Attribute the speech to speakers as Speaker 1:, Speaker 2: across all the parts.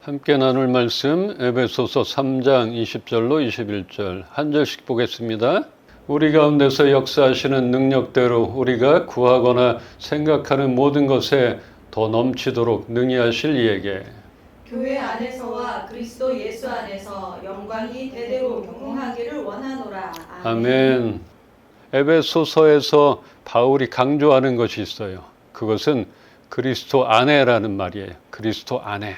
Speaker 1: 함께 나눌 말씀 에베소서 3장 20절로 21절 한 절씩 보겠습니다. 우리 가운데서 역사하시는 능력대로 우리가 구하거나 생각하는 모든 것에 더 넘치도록 능히 하실 이에게
Speaker 2: 교회 안에서와 그리스도 예수 안에서 영광이 대대로 경공하기를 원하노라.
Speaker 1: 아멘. 에베소서에서 바울이 강조하는 것이 있어요. 그것은 그리스도 안에라는 말이에요. 그리스도 안에.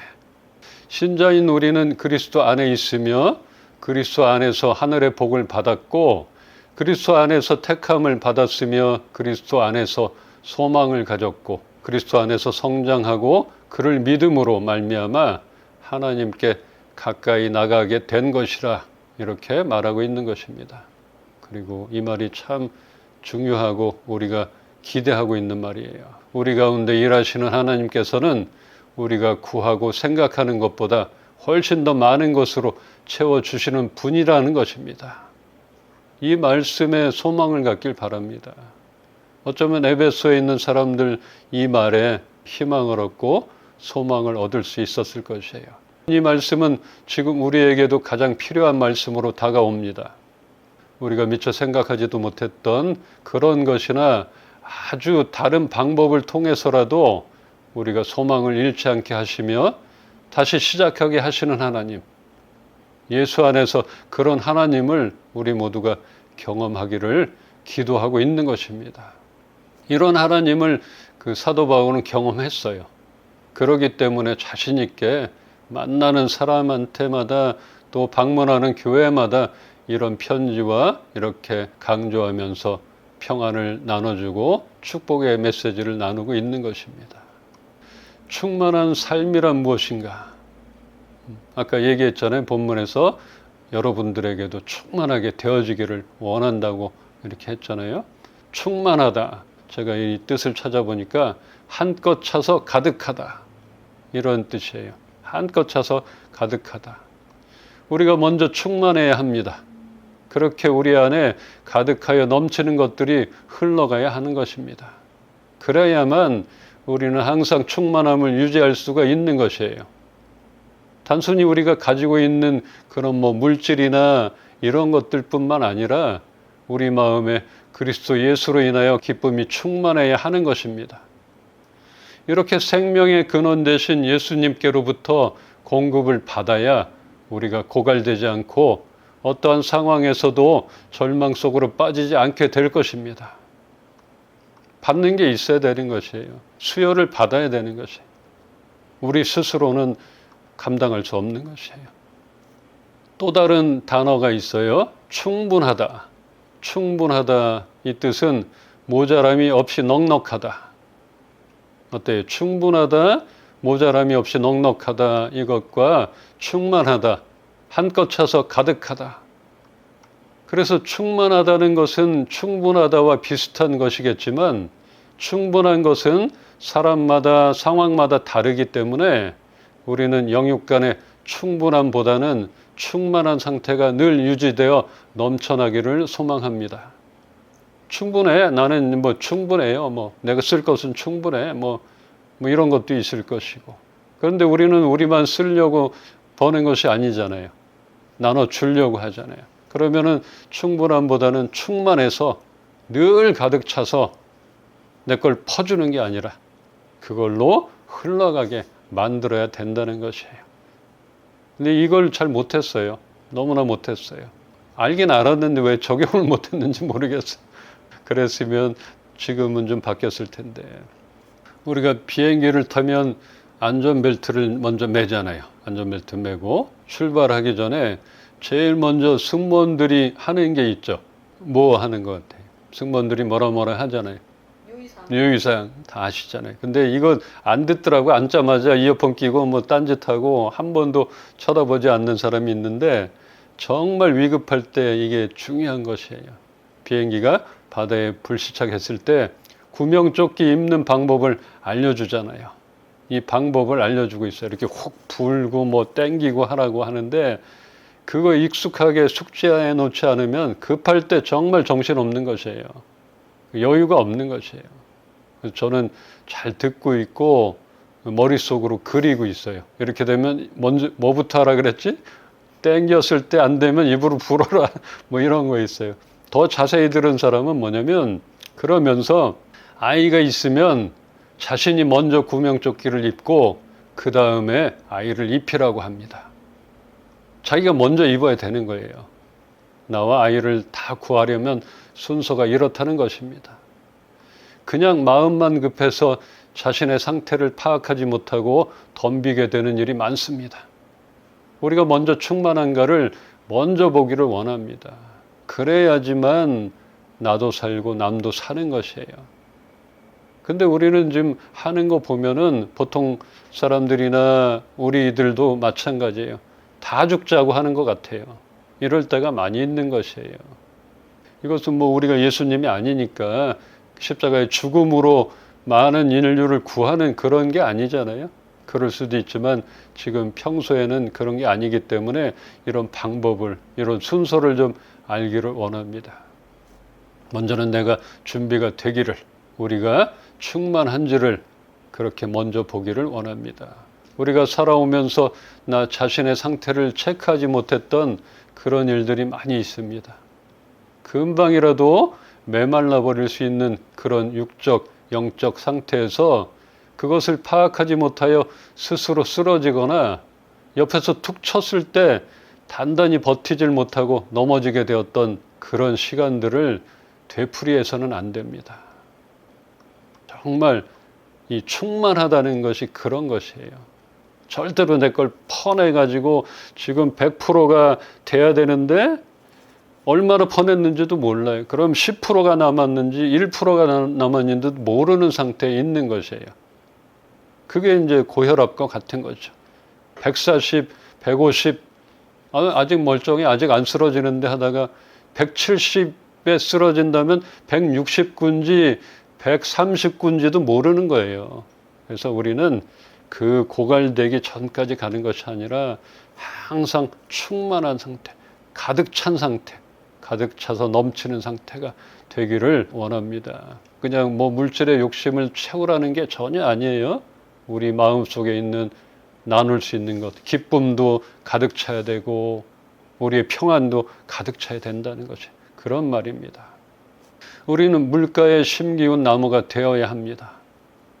Speaker 1: 신자인 우리는 그리스도 안에 있으며 그리스도 안에서 하늘의 복을 받았고 그리스도 안에서 택함을 받았으며 그리스도 안에서 소망을 가졌고 그리스도 안에서 성장하고 그를 믿음으로 말미암아 하나님께 가까이 나가게 된 것이라 이렇게 말하고 있는 것입니다. 그리고 이 말이 참 중요하고 우리가 기대하고 있는 말이에요. 우리 가운데 일하시는 하나님께서는 우리가 구하고 생각하는 것보다 훨씬 더 많은 것으로 채워주시는 분이라는 것입니다. 이 말씀에 소망을 갖길 바랍니다. 어쩌면 에베소에 있는 사람들 이 말에 희망을 얻고 소망을 얻을 수 있었을 것이에요. 이 말씀은 지금 우리에게도 가장 필요한 말씀으로 다가옵니다. 우리가 미처 생각하지도 못했던 그런 것이나 아주 다른 방법을 통해서라도 우리가 소망을 잃지 않게 하시며 다시 시작하게 하시는 하나님, 예수 안에서 그런 하나님을 우리 모두가 경험하기를 기도하고 있는 것입니다. 이런 하나님을 사도 바울은 경험했어요. 그렇기 때문에 자신 있게 만나는 사람한테마다 또 방문하는 교회마다 이런 편지와 이렇게 강조하면서 평안을 나눠주고 축복의 메시지를 나누고 있는 것입니다. 충만한 삶이란 무엇인가? 아까 얘기했잖아요. 본문에서 여러분들에게도 충만하게 되어지기를 원한다고 이렇게 했잖아요. 충만하다. 제가 이 뜻을 찾아보니까 한껏 차서 가득하다. 이런 뜻이에요. 한껏 차서 가득하다. 우리가 먼저 충만해야 합니다. 그렇게 우리 안에 가득하여 넘치는 것들이 흘러가야 하는 것입니다. 그래야만 우리는 항상 충만함을 유지할 수가 있는 것이에요. 단순히 우리가 가지고 있는 그런 물질이나 이런 것들뿐만 아니라 우리 마음에 그리스도 예수로 인하여 기쁨이 충만해야 하는 것입니다. 이렇게 생명의 근원 되신 예수님께로부터 공급을 받아야 우리가 고갈되지 않고 어떠한 상황에서도 절망 속으로 빠지지 않게 될 것입니다. 받는 게 있어야 되는 것이에요. 수요를 받아야 되는 것이에요. 우리 스스로는 감당할 수 없는 것이에요. 또 다른 단어가 있어요. 충분하다. 충분하다. 이 뜻은 모자람이 없이 넉넉하다. 어때요? 충분하다, 모자람이 없이 넉넉하다. 이것과 충만하다, 한껏 차서 가득하다. 그래서 충만하다는 것은 충분하다와 비슷한 것이겠지만 충분한 것은 사람마다 상황마다 다르기 때문에 우리는 영육 간의 충분함보다는 충만한 상태가 늘 유지되어 넘쳐나기를 소망합니다. 충분해. 나는 충분해요. 내가 쓸 것은 충분해. 이런 것도 있을 것이고. 그런데 우리는 우리만 쓰려고 버는 것이 아니잖아요. 나눠 주려고 하잖아요. 그러면은 충분함보다는 충만해서 늘 가득 차서 내 걸 퍼주는 게 아니라 그걸로 흘러가게 만들어야 된다는 것이에요. 근데 이걸 잘 못했어요. 너무나 못했어요. 알긴 알았는데 왜 적용을 못했는지 모르겠어요. 그랬으면 지금은 좀 바뀌었을 텐데. 우리가 비행기를 타면 안전벨트를 먼저 매잖아요. 안전벨트 매고 출발하기 전에 제일 먼저 승무원들이 하는 게 있죠. 뭐 하는 것 같아요? 승무원들이 뭐라 하잖아요. 유의사항 다 아시잖아요. 근데 이거 안 듣더라고. 앉자마자 이어폰 끼고 딴짓하고 한 번도 쳐다보지 않는 사람이 있는데 정말 위급할 때 이게 중요한 것이에요. 비행기가 바다에 불시착했을 때 구명조끼 입는 방법을 알려주잖아요. 이 방법을 알려주고 있어요. 이렇게 훅 불고 땡기고 하라고 하는데 그거 익숙하게 숙지해 놓지 않으면 급할 때 정말 정신없는 것이에요. 여유가 없는 것이에요. 저는 잘 듣고 있고 머릿속으로 그리고 있어요. 이렇게 되면 먼저 뭐부터 하라 그랬지? 땡겼을 때 안 되면 입으로 불어라 뭐 이런 거 있어요. 더 자세히 들은 사람은 뭐냐면 그러면서 아이가 있으면 자신이 먼저 구명조끼를 입고 그 다음에 아이를 입히라고 합니다. 자기가 먼저 입어야 되는 거예요. 나와 아이를 다 구하려면 순서가 이렇다는 것입니다. 그냥 마음만 급해서 자신의 상태를 파악하지 못하고 덤비게 되는 일이 많습니다. 우리가 먼저 충만한가를 먼저 보기를 원합니다. 그래야지만 나도 살고 남도 사는 것이에요. 근데 우리는 지금 하는 거 보면은 보통 사람들이나 우리들도 마찬가지예요. 다 죽자고 하는 것 같아요. 이럴 때가 많이 있는 것이에요. 이것은 뭐 우리가 예수님이 아니니까 십자가의 죽음으로 많은 인류를 구하는 그런 게 아니잖아요. 그럴 수도 있지만 지금 평소에는 그런 게 아니기 때문에 이런 방법을, 이런 순서를 좀 알기를 원합니다. 먼저는 내가 준비가 되기를, 우리가 충만한지를 그렇게 먼저 보기를 원합니다. 우리가 살아오면서 나 자신의 상태를 체크하지 못했던 그런 일들이 많이 있습니다. 금방이라도 메말라 버릴 수 있는 그런 육적, 영적 상태에서 그것을 파악하지 못하여 스스로 쓰러지거나 옆에서 툭 쳤을 때 단단히 버티질 못하고 넘어지게 되었던 그런 시간들을 되풀이해서는 안 됩니다. 정말 이 충만하다는 것이 그런 것이에요. 절대로 내 걸 퍼내가지고 지금 100%가 돼야 되는데 얼마나 퍼냈는지도 몰라요. 그럼 10%가 남았는지 1%가 남았는지도 모르는 상태에 있는 것이에요. 그게 이제 고혈압과 같은 거죠. 140, 150, 아직 멀쩡해, 아직 안 쓰러지는데 하다가 170에 쓰러진다면 160군지 130군지도 모르는 거예요. 그래서 우리는 그 고갈되기 전까지 가는 것이 아니라 항상 충만한 상태, 가득 찬 상태, 가득 차서 넘치는 상태가 되기를 원합니다. 그냥 뭐 물질의 욕심을 채우라는 게 전혀 아니에요. 우리 마음속에 있는 나눌 수 있는 것, 기쁨도 가득 차야 되고 우리의 평안도 가득 차야 된다는 것이 그런 말입니다. 우리는 물가에 심기운 나무가 되어야 합니다.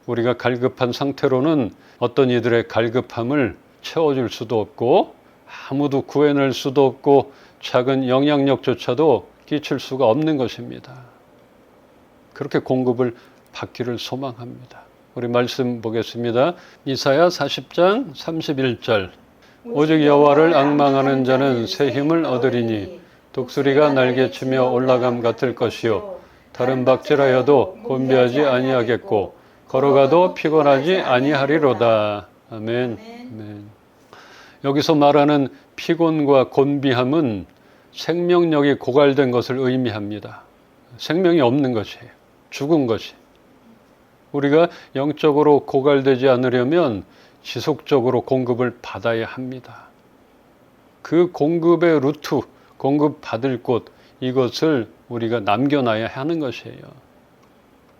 Speaker 1: 우리가 갈급한 상태로는 어떤 이들의 갈급함을 채워줄 수도 없고 아무도 구해낼 수도 없고 작은 영향력조차도 끼칠 수가 없는 것입니다. 그렇게 공급을 받기를 소망합니다. 우리 말씀 보겠습니다. 이사야 40장 31절. 오직 여호와를 앙망하는 자는 새 힘을 얻으리니 독수리가 날개치며 올라감 같을 것이요 다른 박질하여도 곤비하지 아니하겠고 걸어가도 피곤하지 아니하리로다. 아멘. 아멘. 여기서 말하는 피곤과 곤비함은 생명력이 고갈된 것을 의미합니다. 생명이 없는 것이에요. 죽은 것이. 우리가 영적으로 고갈되지 않으려면 지속적으로 공급을 받아야 합니다. 그 공급의 루트, 공급받을 곳, 이것을 우리가 남겨놔야 하는 것이에요.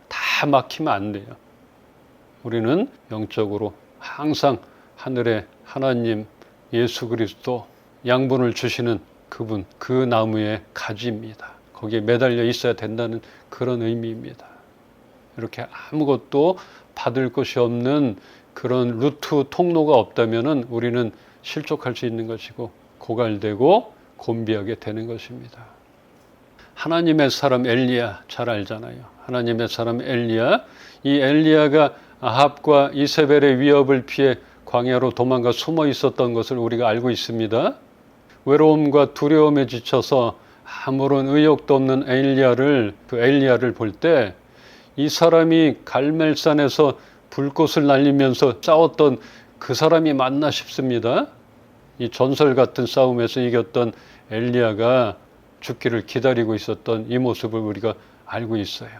Speaker 1: 다 막히면 안 돼요. 우리는 영적으로 항상 하늘의 하나님, 예수 그리스도 양분을 주시는 그분, 그 나무의 가지입니다. 거기에 매달려 있어야 된다는 그런 의미입니다. 이렇게 아무것도 받을 것이 없는 그런 루트 통로가 없다면 우리는 실족할 수 있는 것이고 고갈되고 곤비하게 되는 것입니다. 하나님의 사람 엘리야 잘 알잖아요. 하나님의 사람 엘리야, 이 엘리야가 아합과 이세벨의 위협을 피해 광야로 도망가 숨어 있었던 것을 우리가 알고 있습니다. 외로움과 두려움에 지쳐서 아무런 의욕도 없는 엘리야를 볼 때 이 사람이 갈멜산에서 불꽃을 날리면서 싸웠던 그 사람이 맞나 싶습니다. 이 전설 같은 싸움에서 이겼던 엘리야가 죽기를 기다리고 있었던 이 모습을 우리가 알고 있어요.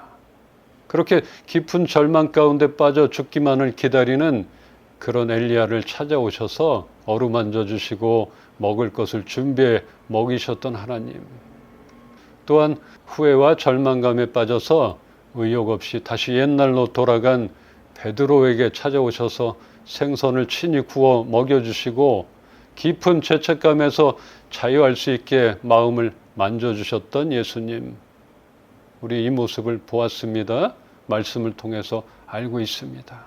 Speaker 1: 그렇게 깊은 절망 가운데 빠져 죽기만을 기다리는 그런 엘리야를 찾아오셔서 어루만져 주시고 먹을 것을 준비해 먹이셨던 하나님. 또한 후회와 절망감에 빠져서 의욕 없이 다시 옛날로 돌아간 베드로에게 찾아오셔서 생선을 친히 구워 먹여주시고 깊은 죄책감에서 자유할 수 있게 마음을 만져주셨던 예수님. 우리 이 모습을 보았습니다. 말씀을 통해서 알고 있습니다.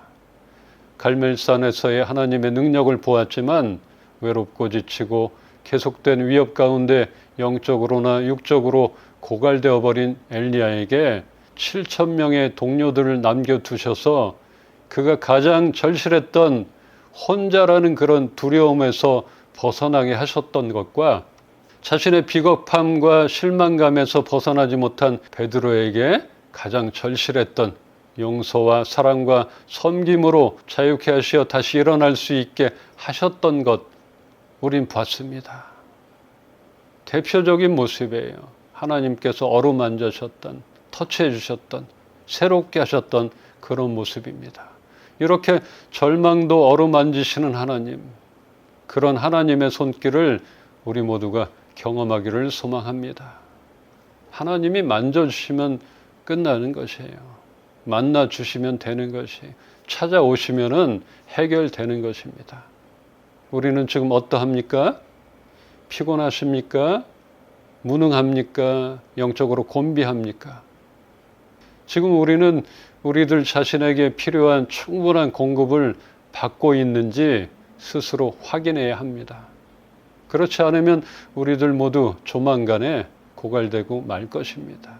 Speaker 1: 갈멜산에서의 하나님의 능력을 보았지만 외롭고 지치고 계속된 위협 가운데 영적으로나 육적으로 고갈되어 버린 엘리야에게 7천 명의 동료들을 남겨두셔서 그가 가장 절실했던 혼자라는 그런 두려움에서 벗어나게 하셨던 것과 자신의 비겁함과 실망감에서 벗어나지 못한 베드로에게 가장 절실했던 용서와 사랑과 섬김으로 자유케 하시어 다시 일어날 수 있게 하셨던 것, 우린 봤습니다. 대표적인 모습이에요. 하나님께서 어루만지셨던, 터치해 주셨던, 새롭게 하셨던 그런 모습입니다. 이렇게 절망도 어루만지시는 하나님, 그런 하나님의 손길을 우리 모두가 경험하기를 소망합니다. 하나님이 만져주시면 끝나는 것이에요. 만나주시면 되는 것이에요. 찾아오시면은 해결되는 것입니다. 우리는 지금 어떠합니까? 피곤하십니까? 무능합니까? 영적으로 곤비합니까? 지금 우리는 우리들 자신에게 필요한 충분한 공급을 받고 있는지 스스로 확인해야 합니다. 그렇지 않으면 우리들 모두 조만간에 고갈되고 말 것입니다.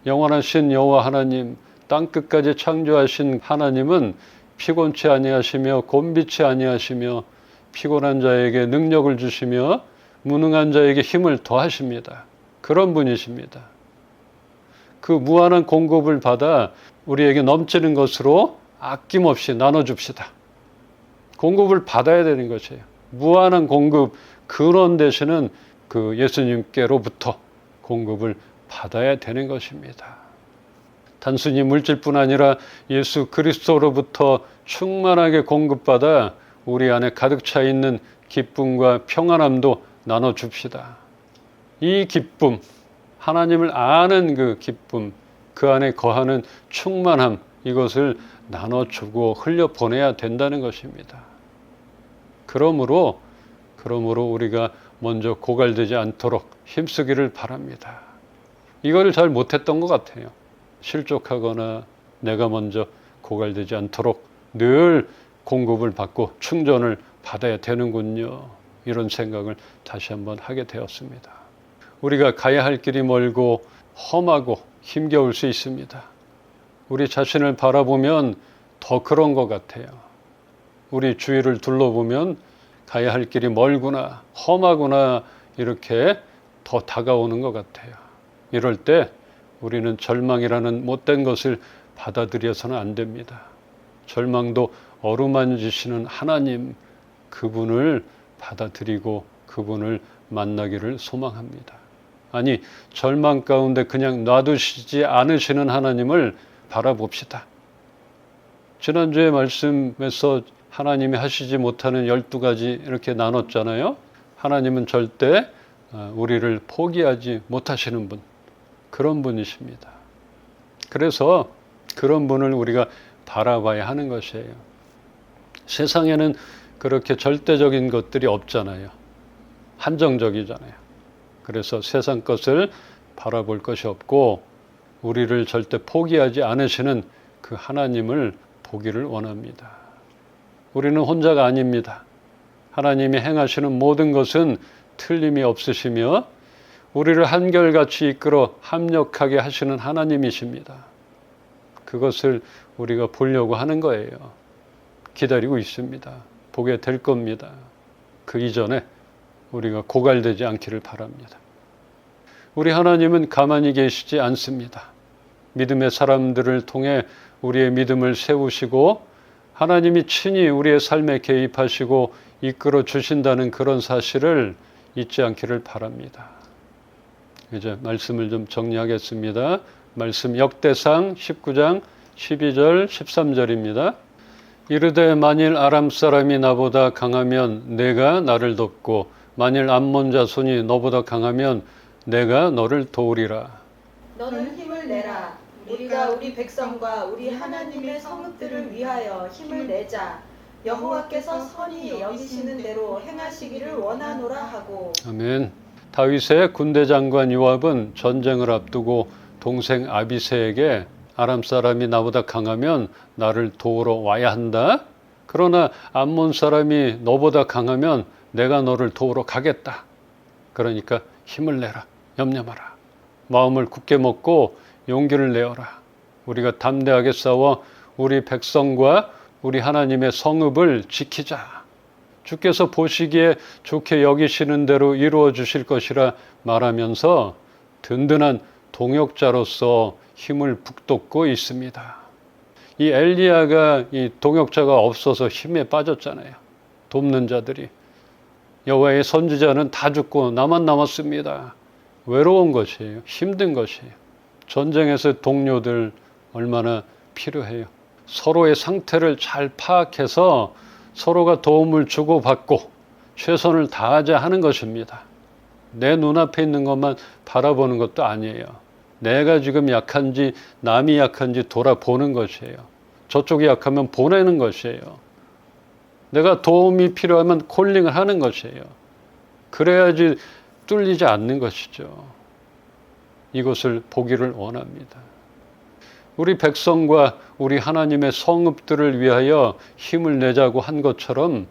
Speaker 1: 영원하신 여호와 하나님, 땅끝까지 창조하신 하나님은 피곤치 아니하시며 곤비치 아니하시며 피곤한 자에게 능력을 주시며 무능한 자에게 힘을 더하십니다. 그런 분이십니다. 그 무한한 공급을 받아 우리에게 넘치는 것으로 아낌없이 나눠줍시다. 공급을 받아야 되는 것이에요. 무한한 공급, 근원 되시는 그 예수님께로부터 공급을 받아야 되는 것입니다. 단순히 물질뿐 아니라 예수 그리스도로부터 충만하게 공급받아 우리 안에 가득 차 있는 기쁨과 평안함도 나눠줍시다. 이 기쁨, 하나님을 아는 그 기쁨, 그 안에 거하는 충만함, 이것을 나눠주고 흘려보내야 된다는 것입니다. 그러므로 우리가 먼저 고갈되지 않도록 힘쓰기를 바랍니다. 이걸 잘 못했던 것 같아요. 실족하거나 내가 먼저 고갈되지 않도록 늘 공급을 받고 충전을 받아야 되는군요. 이런 생각을 다시 한번 하게 되었습니다. 우리가 가야 할 길이 멀고 험하고 힘겨울 수 있습니다. 우리 자신을 바라보면 더 그런 것 같아요. 우리 주위를 둘러보면 가야 할 길이 멀구나, 험하구나 이렇게 더 다가오는 것 같아요. 이럴 때 우리는 절망이라는 못된 것을 받아들여서는 안 됩니다. 절망도 어루만지시는 하나님, 그분을 받아들이고 그분을 만나기를 소망합니다. 아니, 절망 가운데 그냥 놔두시지 않으시는 하나님을 바라봅시다. 지난주에 말씀에서 하나님이 하시지 못하는 12가지 이렇게 나눴잖아요. 하나님은 절대 우리를 포기하지 못하시는 분, 그런 분이십니다. 그래서 그런 분을 우리가 바라봐야 하는 것이에요. 세상에는 그렇게 절대적인 것들이 없잖아요. 한정적이잖아요. 그래서 세상 것을 바라볼 것이 없고 우리를 절대 포기하지 않으시는 그 하나님을 보기를 원합니다. 우리는 혼자가 아닙니다. 하나님이 행하시는 모든 것은 틀림이 없으시며 우리를 한결같이 이끌어 합력하게 하시는 하나님이십니다. 그것을 우리가 보려고 하는 거예요. 기다리고 있습니다. 보게 될 겁니다. 그 이전에 우리가 고갈되지 않기를 바랍니다. 우리 하나님은 가만히 계시지 않습니다. 믿음의 사람들을 통해 우리의 믿음을 세우시고 하나님이 친히 우리의 삶에 개입하시고 이끌어 주신다는 그런 사실을 잊지 않기를 바랍니다. 이제 말씀을 좀 정리하겠습니다. 말씀 역대상 19장 12절 13절입니다. 이르되 만일 아람 사람이 나보다 강하면 내가 나를 돕고 만일 암몬 자손이 너보다 강하면 내가 너를 도우리라.
Speaker 2: 너는 힘을 내라. 우리가 우리 백성과 우리 하나님의 성읍들을 위하여 힘을 내자. 여호와께서 선히 여기시는 대로 행하시기를 원하노라 하고.
Speaker 1: 아멘. 다윗의 군대 장관 요압은 전쟁을 앞두고 동생 아비새에게 아람 사람이 나보다 강하면 나를 도우러 와야 한다. 그러나 암몬 사람이 너보다 강하면 내가 너를 도우러 가겠다. 그러니까 힘을 내라. 염려마라. 마음을 굳게 먹고 용기를 내어라. 우리가 담대하게 싸워 우리 백성과 우리 하나님의 성읍을 지키자. 주께서 보시기에 좋게 여기시는 대로 이루어 주실 것이라 말하면서 든든한 동역자로서 힘을 북돋고 있습니다. 이 엘리야가 이 동역자가 없어서 힘에 빠졌잖아요. 돕는 자들이. 여호와의 선지자는 다 죽고 나만 남았습니다. 외로운 것이에요. 힘든 것이에요. 전쟁에서 동료들 얼마나 필요해요. 서로의 상태를 잘 파악해서 서로가 도움을 주고받고 최선을 다하자 하는 것입니다. 내 눈앞에 있는 것만 바라보는 것도 아니에요. 내가 지금 약한지 남이 약한지 돌아보는 것이에요. 저쪽이 약하면 보내는 것이에요. 내가 도움이 필요하면 콜링을 하는 것이에요. 그래야지 뚫리지 않는 것이죠. 이것을 보기를 원합니다. 우리 백성과 우리 하나님의 성읍들을 위하여 힘을 내자고 한 것처럼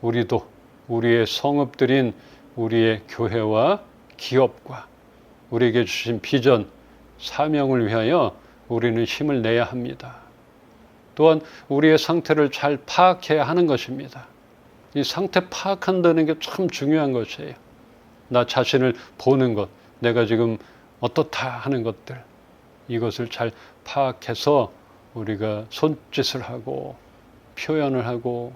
Speaker 1: 우리도 우리의 성읍들인 우리의 교회와 기업과 우리에게 주신 비전, 사명을 위하여 우리는 힘을 내야 합니다. 또한 우리의 상태를 잘 파악해야 하는 것입니다. 이 상태 파악한다는 게 참 중요한 것이에요. 나 자신을 보는 것, 내가 지금 어떻다 하는 것들, 이것을 잘 파악해서 우리가 손짓을 하고 표현을 하고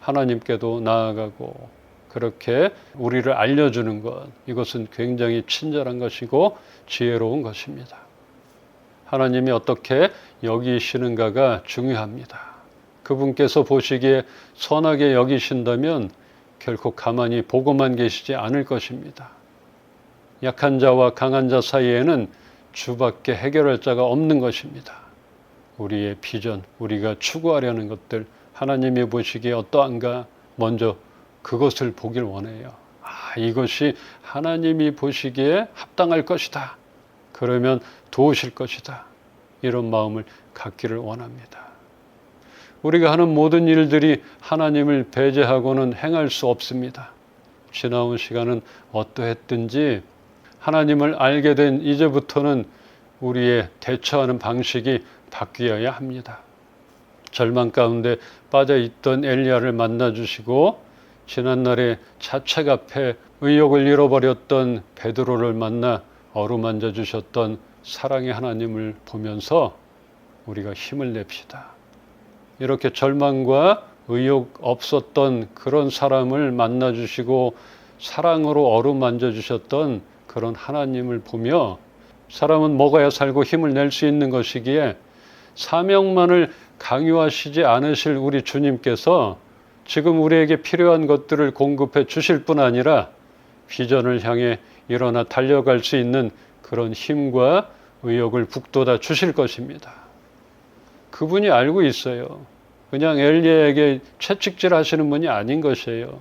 Speaker 1: 하나님께도 나아가고 그렇게 우리를 알려주는 것, 이것은 굉장히 친절한 것이고 지혜로운 것입니다. 하나님이 어떻게 여기시는가가 중요합니다. 그분께서 보시기에 선하게 여기신다면 결코 가만히 보고만 계시지 않을 것입니다. 약한 자와 강한 자 사이에는 주밖에 해결할 자가 없는 것입니다. 우리의 비전, 우리가 추구하려는 것들, 하나님이 보시기에 어떠한가 먼저 그것을 보길 원해요. 이것이 하나님이 보시기에 합당할 것이다. 그러면 도우실 것이다. 이런 마음을 갖기를 원합니다. 우리가 하는 모든 일들이 하나님을 배제하고는 행할 수 없습니다. 지나온 시간은 어떠했든지 하나님을 알게 된 이제부터는 우리의 대처하는 방식이 바뀌어야 합니다. 절망 가운데 빠져있던 엘리야를 만나주시고 지난날에 자책 앞에 의욕을 잃어버렸던 베드로를 만나 어루만져 주셨던 사랑의 하나님을 보면서 우리가 힘을 냅시다. 이렇게 절망과 의욕 없었던 그런 사람을 만나주시고 사랑으로 어루만져 주셨던 그런 하나님을 보며 사람은 먹어야 살고 힘을 낼 수 있는 것이기에 사명만을 강요하시지 않으실 우리 주님께서 지금 우리에게 필요한 것들을 공급해 주실 뿐 아니라 비전을 향해 일어나 달려갈 수 있는 그런 힘과 의욕을 북돋아 주실 것입니다. 그분이 알고 있어요. 그냥 엘리야에게 채찍질 하시는 분이 아닌 것이에요.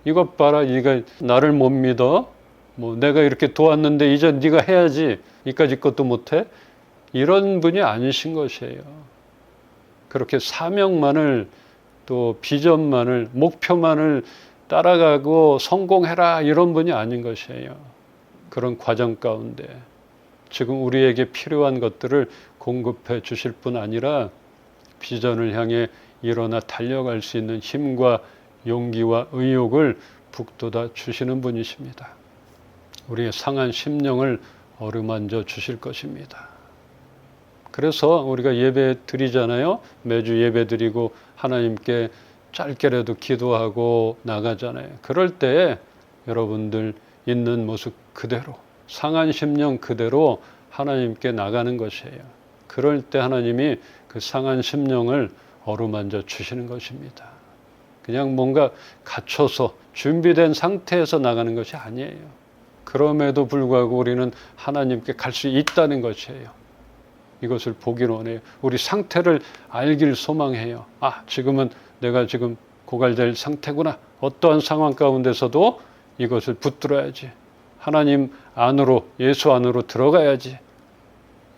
Speaker 1: 이것 봐라, 네가 나를 못 믿어? 내가 이렇게 도왔는데 이제 네가 해야지. 이까짓 것도 못해? 이런 분이 아니신 것이에요. 그렇게 사명만을 또 비전만을 목표만을 따라가고 성공해라 이런 분이 아닌 것이에요. 그런 과정 가운데 지금 우리에게 필요한 것들을 공급해 주실 뿐 아니라 비전을 향해 일어나 달려갈 수 있는 힘과 용기와 의욕을 북돋아 주시는 분이십니다. 우리의 상한 심령을 어루만져 주실 것입니다. 그래서 우리가 예배 드리잖아요. 매주 예배 드리고 하나님께 짧게라도 기도하고 나가잖아요. 그럴 때 여러분들 있는 모습 그대로 상한 심령 그대로 하나님께 나가는 것이에요. 그럴 때 하나님이 그 상한 심령을 어루만져 주시는 것입니다. 그냥 뭔가 갖춰서 준비된 상태에서 나가는 것이 아니에요. 그럼에도 불구하고 우리는 하나님께 갈 수 있다는 것이에요. 이것을 보기를 원해요. 우리 상태를 알길 소망해요. 아, 지금은 내가 지금 고갈될 상태구나. 어떠한 상황 가운데서도 이것을 붙들어야지. 하나님 안으로, 예수 안으로 들어가야지.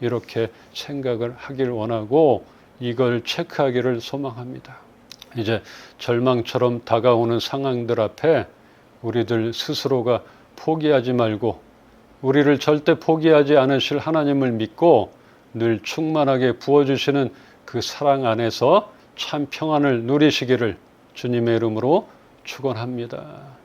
Speaker 1: 이렇게 생각을 하길 원하고 이걸 체크하기를 소망합니다. 이제 절망처럼 다가오는 상황들 앞에 우리들 스스로가 포기하지 말고 우리를 절대 포기하지 않으실 하나님을 믿고 늘 충만하게 부어주시는 그 사랑 안에서 참 평안을 누리시기를 주님의 이름으로 축원합니다.